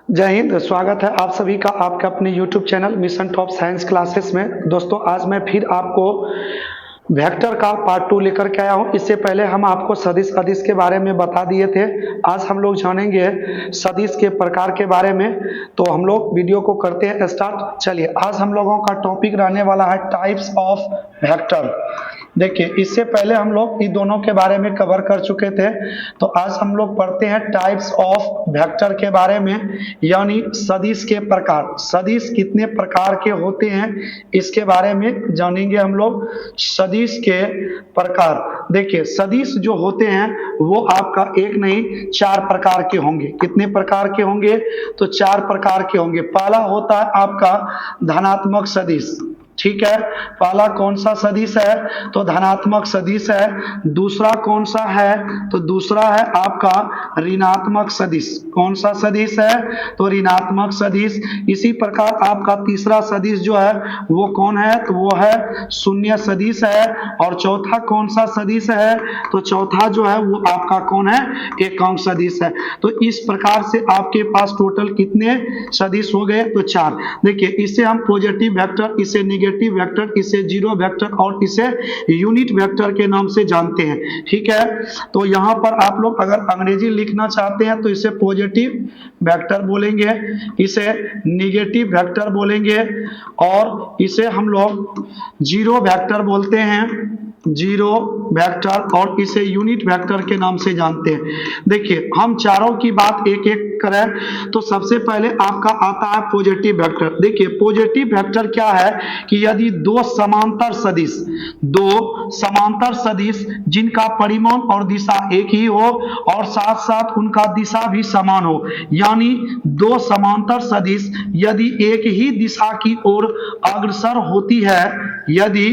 जय हिंद। स्वागत है आप सभी का आपके अपने YouTube channel mission top science classes में। दोस्तों आज मैं फिर आपको वेक्टर का पार्ट 2 लेकर के आया हूं। इससे पहले हम आपको सदिश अदिश के बारे में बता दिए थे। आज हम लोग जानेंगे सदिश के प्रकार के बारे में। तो हम लोग वीडियो को करते हैं स्टार्ट। चलिए, आज हम लोगों का टॉपिक रहने वाला है टाइप्स ऑफ वेक्टर। देखिए, इससे पहले हम लोग इन दोनों के बारे में कवर कर चुके थे। तो आज हम लोग पढ़ते हैं टाइप्स ऑफ वेक्टर के बारे में, यानी सदिश के प्रकार। सदिश कितने प्रकार के होते हैं इसके बारे में जानेंगे हम लोग। सदिश के प्रकार, देखिए सदिश जो होते हैं वो आपका एक नहीं 4 प्रकार के होंगे। कितने प्रकार के होंगे? तो 4 प्रकार के होंगे। पहला होता है आपका धनात्मक सदिश। ठीक है, पहला कौन सा सदिश है? तो धनात्मक सदिश है। दूसरा कौन सा है? तो दूसरा है आपका ऋणात्मक सदिश। कौन सा सदिश है? तो ऋणात्मक सदिश। इसी प्रकार आपका तीसरा सदिश जो है वो कौन है? तो वो है शून्य सदिश है। और चौथा कौन सा सदिश है? तो चौथा जो है वो आपका कौन है? एकांक सदिश है। तो इस प्रकार से आपके पास टोटल कितने सदिश हो गए? तो 4। देखिए, इसे हम पॉजिटिव वेक्टर, इसे नेगेटिव वेक्टर, इसे जीरो वेक्टर और इसे यूनिट वेक्टर के नाम से जानते हैं। ठीक है, तो यहां पर आप लोग अगर अंग्रेजी लिखना चाहते हैं तो इसे पॉजिटिव वेक्टर बोलेंगे, इसे नेगेटिव वेक्टर बोलेंगे और इसे हम लोग जीरो वेक्टर बोलते हैं, जीरो वेक्टर, और इसे यूनिट वेक्टर के नाम से जानते हैं। देखिए, हम चारों की बात एक एक करें तो सबसे पहले आपका आता है पॉजिटिव वेक्टर। देखिए, पॉजिटिव वेक्टर क्या है कि यदि दो समांतर सदिश जिनका परिमाण और दिशा एक ही हो और साथ साथ उनका दिशा भी समान हो, यानी दो समांतर सदिश यदि एक ही दिशा की ओर अग्रसर होती है, यदि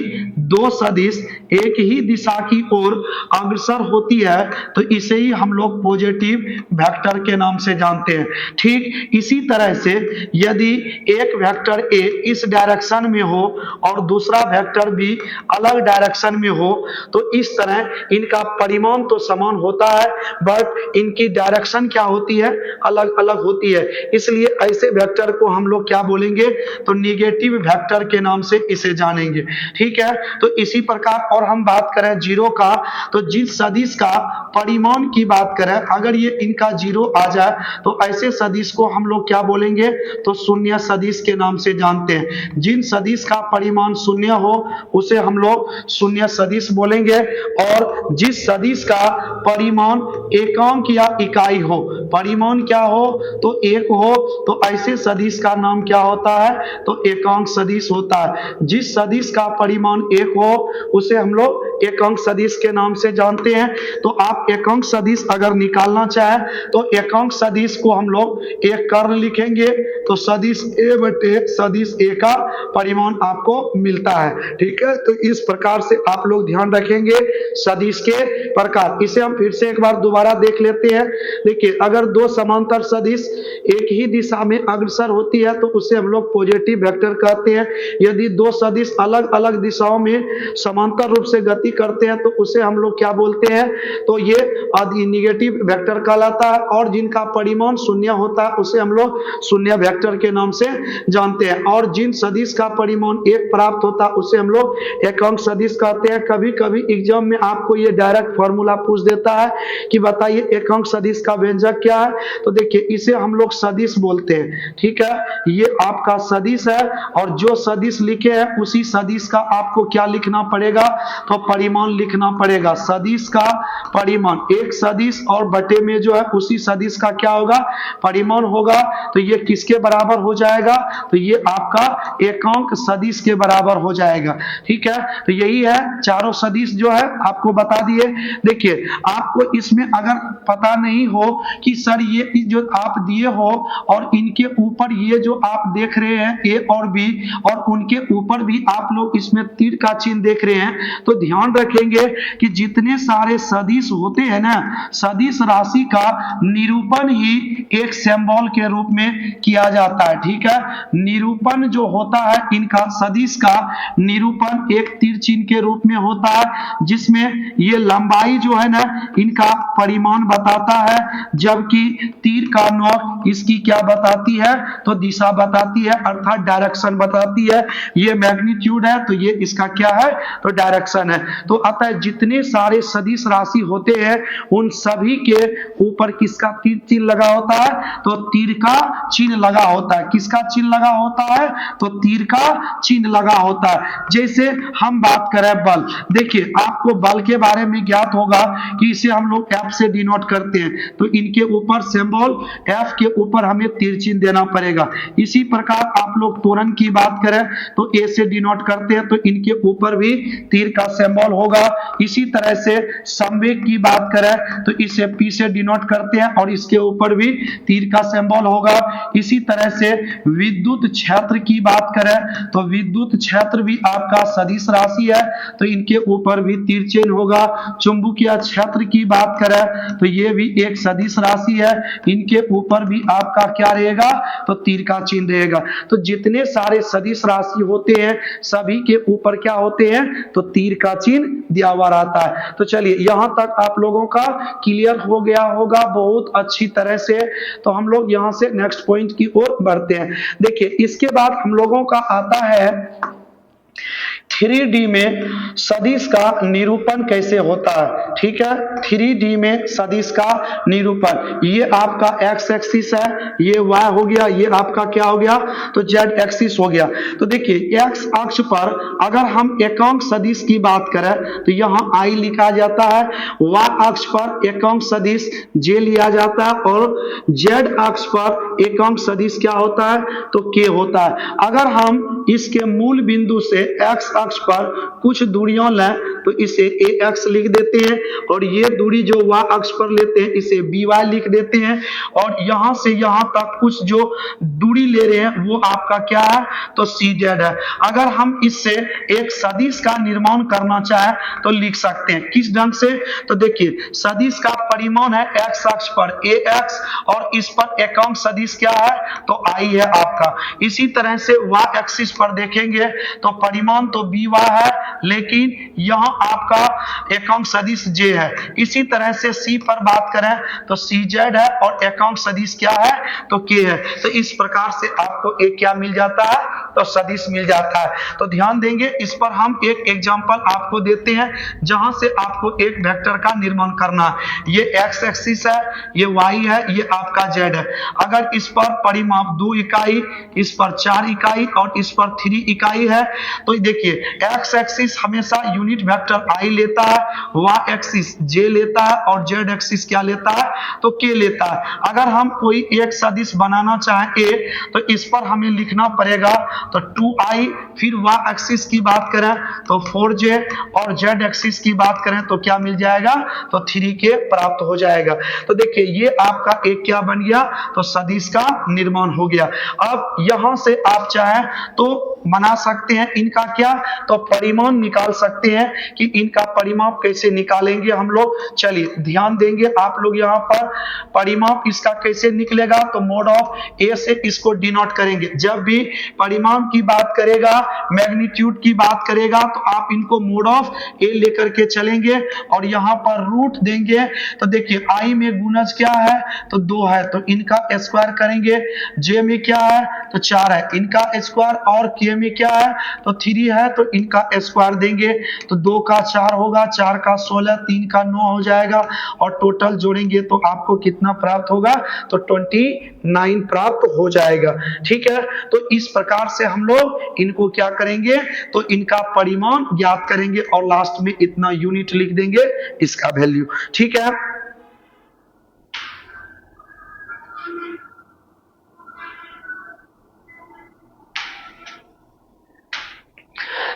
दो सदिश एक ही दिशा की ओर अग्रसर होती है तो इसे ही हम लोग पॉजिटिव वेक्टर के नाम से जानते हैं। ठीक इसी तरह से यदि एक वेक्टर ए इस डायरेक्शन में हो और दूसरा वेक्टर भी अलग डायरेक्शन में हो तो इस तरह इनका परिमाण तो समान होता है बट इनकी डायरेक्शन क्या होती है? अलग अलग होती है। इसलिए ऐसे वेक्टर को हम लोग क्या बोलेंगे? तो नेगेटिव वेक्टर के नाम से इसे जानेंगे। ठीक है, तो इसी प्रकार और हम बात करें जीरो का, तो जिस सदिश का परिमाण की बात करें, अगर ये इनका जीरो आ जाए तो ऐसे सदिश को हम लोग क्या बोलेंगे? तो शून्य सदिश के नाम से जानते हैं। जिन सदिश का परिमाण शून्य हो उसे हम लोग शून्य सदिश बोलेंगे, और जिस सदिश का परिमाण एकांक या इकाई हो, परिमाण क्या हो? तो एक हो, तो ऐसे सदिश का नाम क्या होता है? तो एकांक सदिश होता है। जिस सदिश का परिमाण एक हो उसे हम लोग एकांक सदिश के नाम से जानते हैं। तो आप एकांक सदिश अगर निकालना चाहें तो एकांक सदिश को हम लोग एक कर्ण लिखेंगे तो सदिश ए बटे सदिश ए का परिमाण आपको मिलता है। ठीक है, तो इस प्रकार से आप लोग ध्यान रखेंगे सदिश के प्रकार। इसे हम फिर से एक बार दोबारा देख लेते हैं। देखिए, अगर दो समांतर सदिश एक ही दिशा में अग्रसर होती है तो उसे हम लोग पॉजिटिव वेक्टर कहते हैं। यदि दो सदिश अलग अलग दिशाओं में समांतर रूप से गति करते हैं तो उसे हम लोग क्या बोलते हैं? तो ये नेगेटिव वेक्टर कहलाता है। और जिनका परिमाण शून्य होता है उसे हम लोग शून्य वेक्टर के नाम से जानते हैं। और जिन सदिश का परिमाण एक प्राप्त होता है उसे हम लोग एकांक सदिश कहते हैं। कभी कभी एग्जाम में आपको ये डायरेक्ट फॉर्मूला पूछ देता है कि बताइए एकांक सदिश का व्यंजक क्या है? तो देखिए, इसे हम लोग सदिश बोलते हैं। ठीक है, ये आपका सदिश है और जो सदिश लिखे हैं उसी सदिश का आपको क्या लिखना पड़ेगा? तो परिमाण लिखना पड़ेगा। सदिश का परिमाण, एक सदिश और बटे में जो है उसी सदिश का क्या होगा? परिमाण होगा। तो ये किसके बराबर हो जाएगा? तो ये आपका एकांक सदिश के बराबर हो जाएगा। ठीक है, तो यही है चारों सदिश जो है आपको बता दिए। देखिए, आपको इसमें अगर पता नहीं हो कि सर ये जो आप दिए हो और इनके ऊपर ये जो आप देख रहे हैं ए और बी और उनके ऊपर भी आप लोग इसमें तीर का चिन्ह देख रहे हैं तो ध्यान रखेंगे कि जितने सारे सदिश होते हैं ना, सदिश राशि का निरूपण ही एक सिंबल के रूप में किया जाता है। ठीक है, निरूपण जो होता है इनका सदिश का निरूपण एक तीर चिन्ह के रूप में होता है, जिसमें ये लंबाई जो है ना इनका परिमाण बताता है, जबकि तीर का नोक इसकी क्या बताती है तो दिशा बताती है, अर्थात डायरेक्शन बताती है। ये मैग्नीट्यूड है तो ये इसका क्या है तो डायरेक्शन है। तो अतः जितने सारे सदिश राशि होते हैं उन सभी के ऊपर किसका तीर चिन्ह लगा होता है तो तीर का चिन्ह लगा होता है। किसका चिन्ह लगा होता है तो तीर का चिन्ह लगा होता है। जैसे हम बात करें बल, देखिए आपको बल के बारे में ज्ञात होगा कि इसे हम लोग एफ से डिनोट करते हैं, तो इनके ऊपर सिंबल एफ के ऊपर हमें तीर चिन्ह देना पड़ेगा। इसी प्रकार आप लोग त्वरण की बात करें तो ए से डिनोट करते हैं तो इनके ऊपर भी तीर का सिंबल होगा। इसी तरह से संवेग की बात करें तो इसे पी से डिनोट करते हैं और इसके ऊपर भी तीर का सिंबल होगा। इसी तरह से विद्युत क्षेत्र की बात करें तो विद्युत क्षेत्र भी आपका सदिश राशि है तो इनके ऊपर भी तीर चिन्ह होगा। चुंबकीय क्षेत्र की बात करें तो ये भी एक सदिश राशि है, इनके ऊपर भी आपका क्या रहेगा तो तीर का चिन्ह रहेगा। तो जितने सारे सदिश राशि होते हैं सभी के ऊपर क्या होते हैं तो तीर का चिन्ह दिया हुआ रहता है। तो चलिए यहां तक आप लोगों का क्लियर हो गया होगा बहुत अच्छी तरह से। तो हम लोग यहां से नेक्स्ट पॉइंट की ओर बढ़ते हैं। देखिए इसके बाद हम लोगों का आता है 3D में सदिश का निरूपण कैसे होता है। ठीक है, 3D में सदिश का निरूपण, ये आपका x एक्सिस है, ये y हो गया, ये आपका क्या हो गया तो z एक्सिस हो गया। तो देखिए x अक्ष पर अगर हम एकांक सदिश की बात करें तो यहाँ I लिखा जाता है, y अक्ष पर एकांक सदिश j लिया जाता है और z अक्ष पर एकांक सदिश क्या होता है तो k होता है। अगर हम इसके मूल बिंदु से x अक्ष पर कुछ दूरियां लें तो इसे ax लिख देते हैं और ये दूरी जो y अक्ष पर लेते हैं इसे by लिख देते हैं और यहां से यहां तक कुछ जो दूरी ले रहे हैं वो आपका क्या है तो cz है। अगर हम इससे एक सदिश का निर्माण करना चाहें तो लिख सकते हैं किस ढंग से तो देखिए सदिश का परिमाण है x अक्ष पर ax और इस पर एकांक सदिश क्या है तो I है आपका। इसी तरह से y एक्सिस पर देखेंगे तो परिमाण तो by है लेकिन यहां आपका एकांक सदिश j है। इसी तरह से c पर बात करें तो cz है और एकांक सदिश क्या है तो k है। तो इस प्रकार से आपको एक क्या मिल जाता है तो सदिश मिल जाता है। तो ध्यान देंगे इस पर हम एक एग्जांपल आपको देते हैं जहां से आपको एक वेक्टर का निर्माण करना है। ये x एक्सिस है, ये y है, ये आपका z है। अगर इस पर परिमाप 2 इकाई, इस पर 4 इकाई और इस पर 3 इकाई है तो देखिए x एक्सिस हमेशा यूनिट वेक्टर I लेता है, y एक्सिस j लेता है और z एक्सिस क्या लेता है तो k लेता है। अगर हम कोई एक सदिश बनाना चाहें a तो इस पर हमें लिखना पड़ेगा तो 2i, फिर y एक्सिस की बात करें तो 4j और z एक्सिस की बात करें तो क्या मिल जाएगा तो 3k प्राप्त हो जाएगा। तो देखिए ये आपका एक क्या बन गया तो सदिश का निर्माण हो गया। अब यहां से आप चाहें तो बना सकते हैं इनका क्या तो परिमाण निकाल सकते हैं कि इनका परिमाप कैसे निकालेंगे हम लोग। चलिए ध्यान देंगे आप लोग यहाँ पर परिमाप इसका कैसे निकलेगा तो मोड ऑफ ए से इसको डिनोट करेंगे। जब भी परिमाप की बात करेगा मैग्नीट्यूड की बात करेगा तो आप इनको मोड ऑफ ए लेकर के चलेंगे और यहाँ पर रूट देंगे। तो देखिए आई में गुणज क्या है तो 2 है तो इनका स्क्वायर करेंगे, जे में क्या है तो 4 है इनका स्क्वायर और के में क्या है तो 3 है तो इनका स्क्वायर देंगे तो 2 का 4 होगा, 4 का 16, 3 का 9 हो जाएगा और टोटल जोड़ेंगे तो आपको कितना प्राप्त होगा तो 29 प्राप्त हो जाएगा। ठीक है, तो इस प्रकार से हम लोग इनको क्या करेंगे तो इनका परिमाण ज्ञात करेंगे और लास्ट में इतना यूनिट लिख देंगे इसका वैल्यू। ठीक है,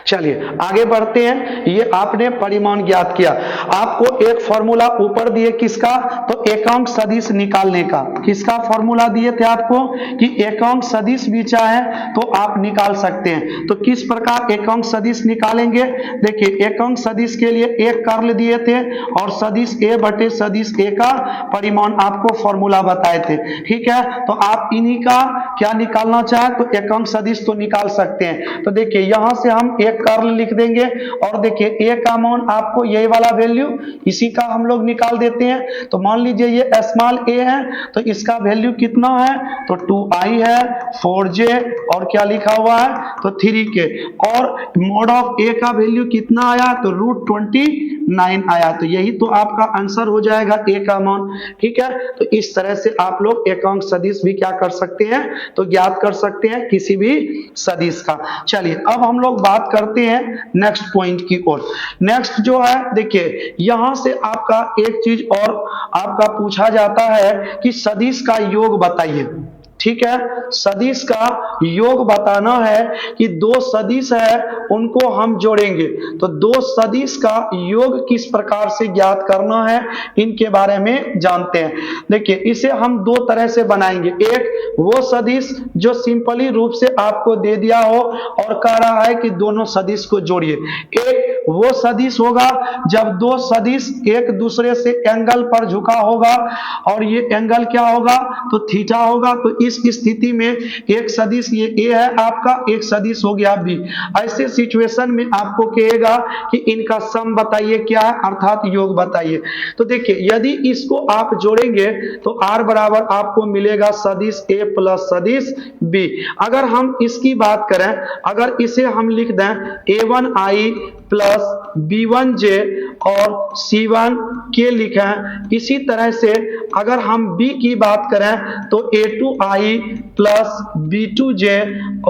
चलिए आगे बढ़ते हैं। ये आपने परिमाण ज्ञात किया, आपको एक फॉर्मूला ऊपर दिए किसका, तो एकांक सदिश निकालने का। किसका फॉर्मूला दिए थे आपको कि एकांक सदिश भी चाहे तो आप निकाल सकते हैं। तो किस प्रकार एकांक सदिश निकालेंगे, देखिए एकांक सदिश के लिए एक कर्ल दिए थे और सदिश ए बटे सदिश ए का परिमाण आपको फॉर्मूला बताए थे। ठीक है, तो आप इन्हीं का क्या निकालना चाहे तो एकांक सदिश तो निकाल सकते हैं। तो देखिए यहां से हम एक कर्ल लिख देंगे और देखिए ए का मान आपको यही वाला वैल्यू इसी का हम लोग निकाल देते हैं। तो मान लीजिए ये स्मॉल ए है तो इसका वैल्यू कितना है तो 2i है, 4j और क्या लिखा हुआ है तो 3k, और मोड ऑफ ए का वैल्यू कितना आया तो √29 आया। तो यही तो आपका आंसर हो जाएगा ए का मान। ठीक है, तो इस तरह से आप लोग एकांक सदिश भी क्या कर सकते हैं तो ज्ञात कर सकते हैं किसी भी सदिश का। चलिए अब हम लोग बात करते हैं नेक्स्ट पॉइंट की ओर। नेक्स्ट जो है देखिए यहां से आपका एक चीज और आपका पूछा जाता है कि सदिश का योग बताइए। ठीक है, सदिश का योग बताना है कि दो सदिश है उनको हम जोड़ेंगे। तो दो सदिश का योग किस प्रकार से ज्ञात करना है इनके बारे में जानते हैं। देखिए इसे हम दो तरह से बनाएंगे। एक वो सदिश जो सिंपली रूप से आपको दे दिया हो और कह रहा है कि दोनों सदिश को जोड़िए। एक वो सदिश होगा जब दो सदिश एक दूसरे से एंगल पर झुका होगा और ये एंगल क्या होगा तो थीटा होगा। तो इस स्थिति में एक सदिश ये ए है आपका, एक सदिश हो गया बी। ऐसे सिचुएशन में आपको कहेगा कि इनका सम बताइए क्या है, अर्थात योग बताइए। तो देखिए यदि इसको आप जोड़ेंगे तो r बराबर आपको मिलेगा सदिश ए प्लस सदिश बी। अगर हम इसकी बात करें, अगर इसे हम लिख दें a1i प्लस b1j और c1k लिखें। इसी तरह से अगर हम b की बात करें तो a2i plus b2j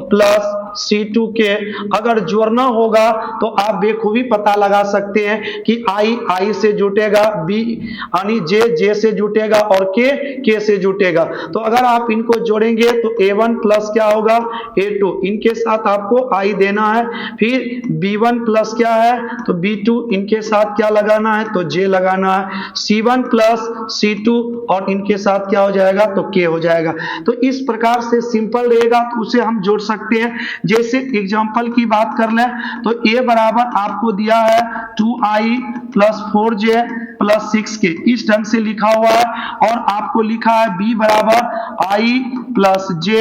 plus c2k। अगर जोड़ना होगा तो आप बेखूबी पता लगा सकते हैं कि i से जुटेगा, b यानी j से जुटेगा और k से जुटेगा। तो अगर आप इनको जोड़ेंगे तो a1 प्लस क्या होगा a2, इनके साथ आपको i देना है। फिर b1 प्लस क्या है तो b2, इनके साथ क्या लगाना है तो j लगाना है। c1 प्लस c2 और इनके साथ क्या हो जाएगा तो k हो जाएगा। तो इस प्रकार से सिंपल रहेगा तो उसे हम जोड़ सकते हैं। जैसे एग्जांपल की बात कर लें तो a बराबर आपको दिया है 2i plus 4j plus 6k, इस ढंग से लिखा हुआ है। और आपको लिखा है b बराबर i plus j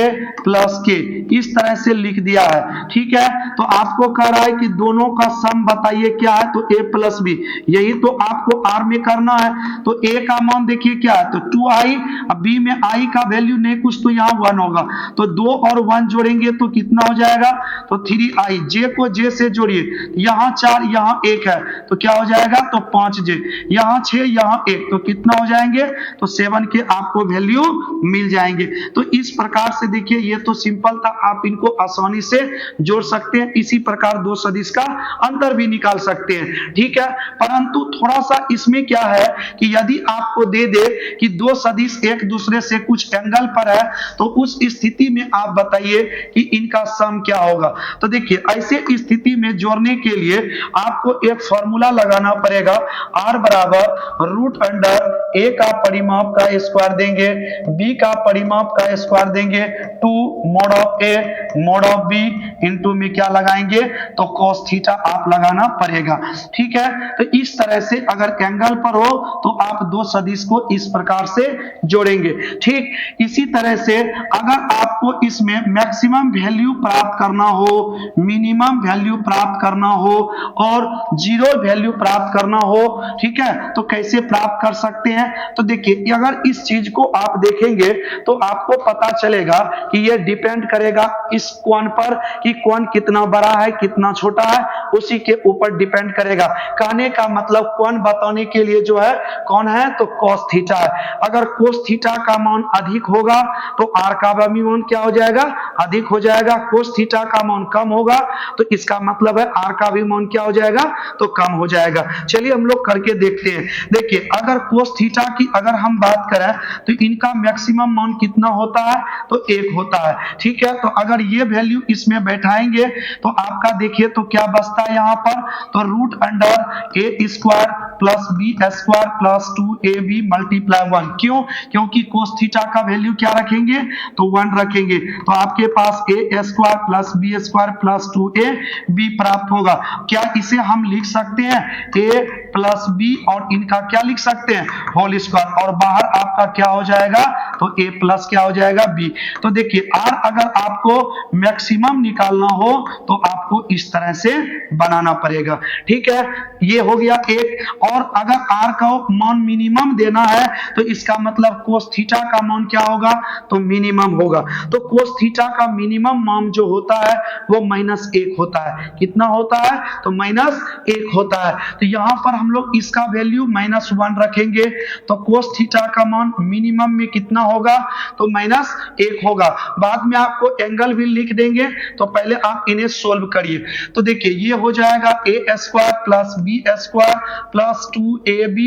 plus k, इस तरह से लिख दिया है। ठीक है, तो आपको कह रहा है कि दोनों का सम बताइए क्या है तो a प्लस b, यही तो आपको r में करना है। तो a का मान देखिए क्या है तो 2i, अब b में i का वैल्यू नहीं कुछ तो यहाँ 1 होगा। तो 2 और 1 जोड़ेंगे तो कितना हो जाएगा तो 3i। j को j से जोड़िए, यहाँ 4 यहाँ 1 है तो क्या हो जाएगा तो 5j, यहाँ 6 यहाँ 1 तो कितना हो जाएंगे तो 7 के आपको वैल्यू मिल जाएंगे। तो इस प्रकार से देखिए ये तो सिंपल था, आप इनको आसानी से जोड़ सकते हैं। इसी प्रकार दो सदिश का अंतर भी निकाल सकते हैं। ठीक है, परंतु थोड़ा सा इसमें क्या है कि यदि आपको दे दे कि दो सदिश एक दूसरे से कुछ एंगल पर है तो उस स्थिति में आप बताइए कि इनका सम क्या होगा। तो देखिए ऐसे स्थिति में जोड़ने के लिए आपको एक फॉर्मूला लगाना पड़ेगा। r बराबर रूट अंडर a का परिमाप का स्क्वायर देंगे, b का परिमाप का स्क्वायर देंगे, 2 mode of a mode of b into में क्या लगाएंगे तो cos थीटा आप लगाना पड़ेगा। ठीक है, तो इस तरह से अगर एंगल पर हो तो आप दो सदिश को इस प्रकार से जोड़ेंगे। ठीक, इसी तरह से अगर आपको इसमें मैक्सिमम वैल्यू प्राप्त करना हो, मिनिमम वैल्यू प्राप्त करना हो और जीरो वैल्यू प्राप्त करना हो, ठीक है, तो कैसे प्राप्त कर सकते हैं। तो देखिए अगर इस चीज को आप देखेंगे तो आपको पता चलेगा कि ये डिपेंड करेगा इस कोण पर कि कोण कितना बड़ा है कितना छोटा है, उसी के ऊपर डिपेंड करेगा। कहने का मतलब कोण बताने के लिए जो है कौन है तो cos थीटा है। अगर cos थीटा का मान अधिक होगा तो r का भी मान क्या हो जाएगा अधिक हो जाएगा। cos थीटा का मान कम होगा तो इसका मतलब है r का भी मान क्या हो जाएगा तो कम हो जाएगा। चलिए हम लोग करके देखते हैं। देखिए अगर cos थीटा की अगर हम बात करें तो इनका मैक्सिमम मान कितना होता है तो 1 होता है। ठीक है, तो अगर ये वैल्यू इसमें बैठाएंगे तो आपका देखिए तो क्या बचता है यहाँ पर, तो root under A square plus B square plus 2ab multiply 1। क्यों? क्योंकि कोस थीटा का वैल्यू क्या रखेंगे, तो 1 रखेंगे, तो आपके पास A square plus B square plus 2ab प्राप्त होगा। क्या इसे हम लिख सकते हैं a प्लस बी और इनका क्या लिख सकते हैं, होल स्क्वायर, और बाहर आपका क्या हो जाएगा, तो a प्लस क्या हो जाएगा b। तो देखिए r अगर आपको मैक्सिमम निकालना हो तो आपको इस तरह से बनाना पड़ेगा, ठीक है। ये हो गया एक। और अगर r का मान मिनिमम देना है तो इसका मतलब कोस थीटा का मान क्या होगा, तो मिनिमम होगा। तो कोस थीटा का मिनिमम मान जो होता है वो -1 होता है। कितना होता है, तो -1 होता है। तो यहाँ पर हम लोग इसका वैल्यू -1 रखेंगे तो कोस थीटा का मान मिनिमम में कितना होगा, तो -1 होगा। बाद में आपको एंगल भी लिख देंगे, तो पहले आप इन्हें सोल्व करिए। तो देखिए ये हो जाएगा a square plus B square plus 2ab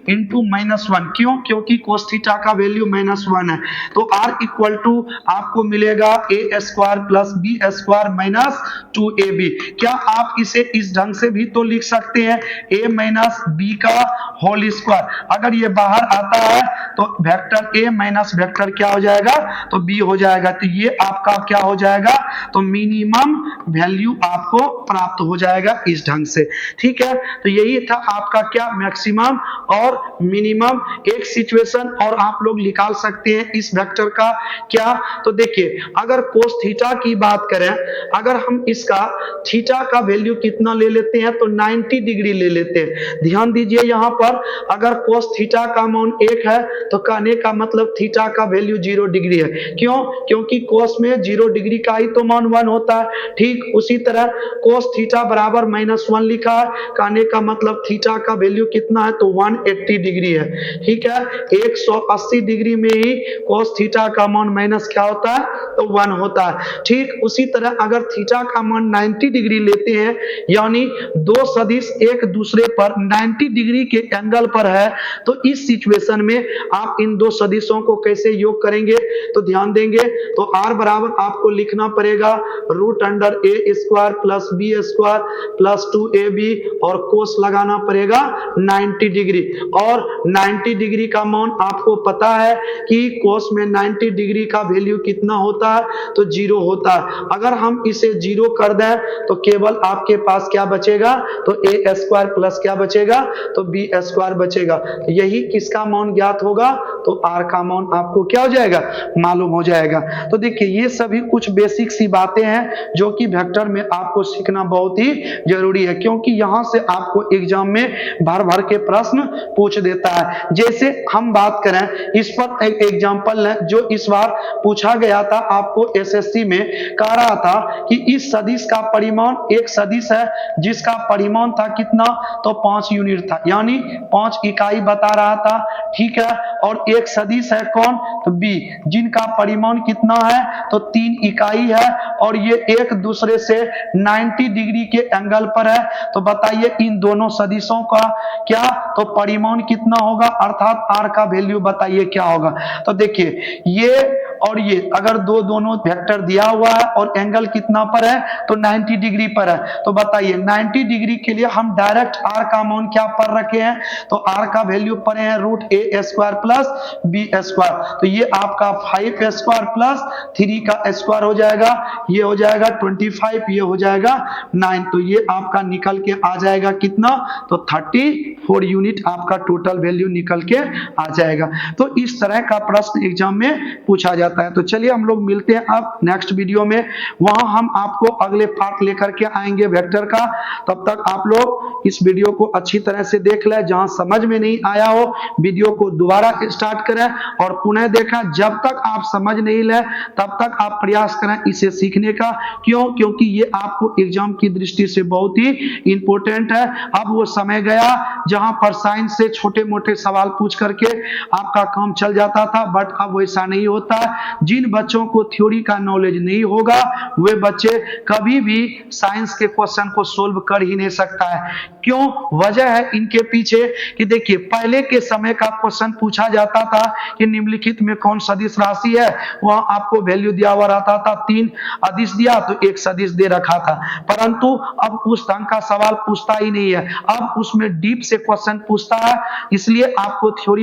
into -1। क्यों? क्योंकि कोस थीटा का वैल्यू -1 है। तो r इक्वल टू आपको मिलेगा a square plus B square minus 2ab। क्या आप इसे इस ढंग से भी तो लिख सकते हैं a माइनस बी का होल स्क्वायर। अगर ये बाहर आता है तो वेक्टर a माइनस वेक्टर क्या हो जाएगा, तो b हो जाएगा। तो ये आपका क्या हो जाएगा, तो मिनिमम वैल्यू आपको प्राप्त हो जाएगा इस ढंग से, ठीक है। तो यही था आपका क्या, मैक्सिमम और मिनिमम। एक सिचुएशन और आप लोग निकाल सकते हैं इस वेक्टर का क्या, तो देखिए अगर कोस थीटा की बात करें, अगर हम इसका थीटा का वैल्यू कितना ले लेते हैं, तो 90 डिग्री ले लेते हैं। ध्यान दीजिए यहाँ पर अगर कोस थीटा का मान 1 है तो कहने का मतलब थीटा का वैल्यू 0 डिग्री है। क्यों? क्योंकि कोस में 0 डिग्री का ही तो मान 1 होता है। ठीक उसी तरह कोस थीटा बराबर -1 लिखा है, कहने का मतलब थीटा का वैल्यू कितना है, तो 180 डिग्री है, ठीक है। 180 डिग्री में ही कोस थीटा का मान माइनस क्या होता है, तो 1 होता है। ठीक उसी तरह अगर थीटा का मान 90 डिग्री लेते हैं, यानी दो सदिश एक दूसरे पर 90 डिग्री के एंगल पर है, तो इस सिचुएशन में आप इन दो सदिशों को कैसे योग करेंगे, तो ध्यान देंगे तो r बराबर आपको लिखना पड़ेगा root under a square plus B square plus 2ab और कोस लगाना पड़ेगा 90 डिग्री। और 90 डिग्री का मान आपको पता है कि कोस में 90 डिग्री का वैल्यू कितना होता है, तो 0 होता है। अगर हम इसे 0 कर दें तो केवल आपके पास क्या बचेगा, तो a स्क्वायर प्लस क्या बचेगा, तो b स्क्वायर बचेगा। यही किसका मान ज्ञात होगा, तो r का मान आपको क्या हो जाएगा, मालूम हो जाएगा। तो देखिए ये सभी कुछ बेसिक सी बातें हैं जो कि वेक्टर में आपको सीखना बहुत ही जरूरी है, क्योंकि यहां से आपको एग्जाम में भर भर के प्रश्न पूछ देता है। जैसे हम बात करें, इस पर एक एग्जांपल है जो इस बार पूछा गया था, आपको एसएससी में कह रहा था कि इस सदिश का परिमाण, एक सदिश है जिसका परिमाण था कितना, तो 5 यूनिट था, यानी 5 इकाई बता रहा था, ठीक है। और एक सदिश है कौन, तो बी, जिनका परिमाण कितना है, तो 3 इकाई है और ये एक दूसरे से 90 डिग्री के एंगल पर है। तो बताइए इन दोनों सदिशों का क्या, तो परिमाण कितना होगा, अर्थात r का वैल्यू बताइए क्या होगा। तो देखिए ये और ये अगर दोनों वेक्टर दिया हुआ है और एंगल कितना पर है, तो 90 डिग्री पर है, तो बताइए 90 डिग्री के लिए हम डायरेक्ट r का मान क्या पर रखे हैं, तो r का वैल्यू पड़े हैं root a square plus b square. तो ये आपका 5 स्क्वायर प्लस 3 का स्क्वायर हो जाएगा, ये हो जाएगा 25, ये हो जाएगा 9। तो ये आपका निकल के आ जाएगा कितना, तो 34 यूनिट आपका टोटल वैल्यू निकल के आ जाएगा। तो इस तरह का प्रश्न एग्जाम में पूछा जाता है। तो चलिए हम लोग मिलते हैं अब नेक्स्ट वीडियो में, वहां हम आपको अगले पार्ट लेकर के आएंगे वेक्टर का। तब तक आप लोग इस वीडियो को अच्छी तरह से देख लें, जहां समझ में नहीं आया हो वीडियो को दोबारा स्टार्ट करें और पुनः देखें। जब तक आप समझ नहीं ले तब तक आप प्रयास करें इसे सीखने का। क्यों? क्योंकि ये आपको एग्जाम की दृष्टि से बहुत ही इंपॉर्टेंट है। अब वो समय गया जहां पर साइंस से छोटे मोटे सवाल पूछ करके आपका काम चल जाता था, बट अब वैसा नहीं होता है। जिन बच्चों को थ्योरी का नॉलेज नहीं होगा वे बच्चे कभी भी साइंस के क्वेश्चन को सोल्व कर ही नहीं सकता है। क्यों? वजह है इनके पीछे कि देखिए पहले के समय का क्वेश्चन पूछा जाता था कि निम्नलिखित में कौन सदिश राशि है, वहां आपको वैल्यू दिया हुआ रहता था, 3 अदिश दिया तो 1 सदिश दे रखा था। परंतु अब उस ढंग का सवाल पूछता ही नहीं है, अब उसमें डीप से क्वेश्चन पूछता है, इसलिए आपको थ्योरी